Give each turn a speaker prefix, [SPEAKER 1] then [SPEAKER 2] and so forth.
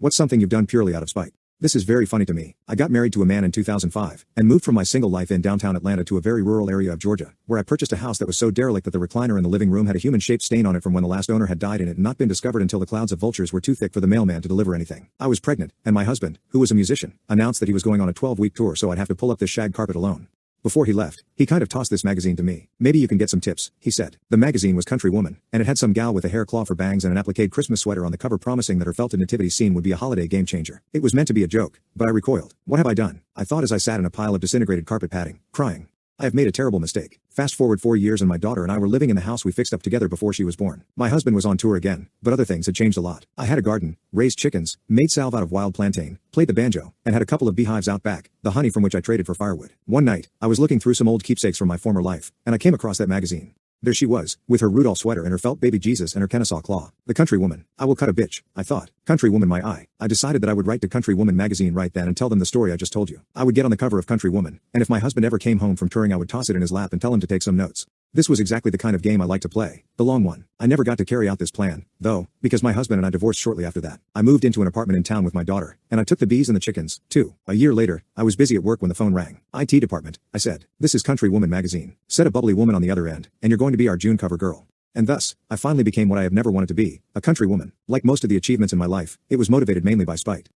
[SPEAKER 1] What's something you've done purely out of spite? This is very funny to me. I got married to a man in 2005, and moved from my single life in downtown Atlanta to a very rural area of Georgia, where I purchased a house that was so derelict that the recliner in the living room had a human-shaped stain on it from when the last owner had died and it had not been discovered until the clouds of vultures were too thick for the mailman to deliver anything. I was pregnant, and my husband, who was a musician, announced that he was going on a 12-week tour, so I'd have to pull up this shag carpet alone. Before he left, he kind of tossed this magazine to me. "Maybe you can get some tips," he said. The magazine was Country Woman, and it had some gal with a hair claw for bangs and an appliqué Christmas sweater on the cover promising that her felted nativity scene would be a holiday game changer. It was meant to be a joke, but I recoiled. What have I done? I thought as I sat in a pile of disintegrated carpet padding, crying. I have made a terrible mistake. Fast forward 4 years and my daughter and I were living in the house we fixed up together before she was born. My husband was on tour again, but other things had changed a lot. I had a garden, raised chickens, made salve out of wild plantain, played the banjo, and had a couple of beehives out back, the honey from which I traded for firewood. One night, I was looking through some old keepsakes from my former life, and I came across that magazine. There she was, with her Rudolph sweater and her felt baby Jesus and her Kennesaw claw. The Country Woman. I will cut a bitch, I thought. Country Woman my eye. I decided that I would write to Country Woman magazine right then and tell them the story I just told you. I would get on the cover of Country Woman, and if my husband ever came home from touring I would toss it in his lap and tell him to take some notes. This was exactly the kind of game I like to play, the long one. I never got to carry out this plan, though, because my husband and I divorced shortly after that. I moved into an apartment in town with my daughter, and I took the bees and the chickens, too. A year later, I was busy at work when the phone rang. "IT department," I said. "This is Country Woman magazine," said a bubbly woman on the other end, "and you're going to be our June cover girl." And thus, I finally became what I have never wanted to be, a country woman. Like most of the achievements in my life, it was motivated mainly by spite.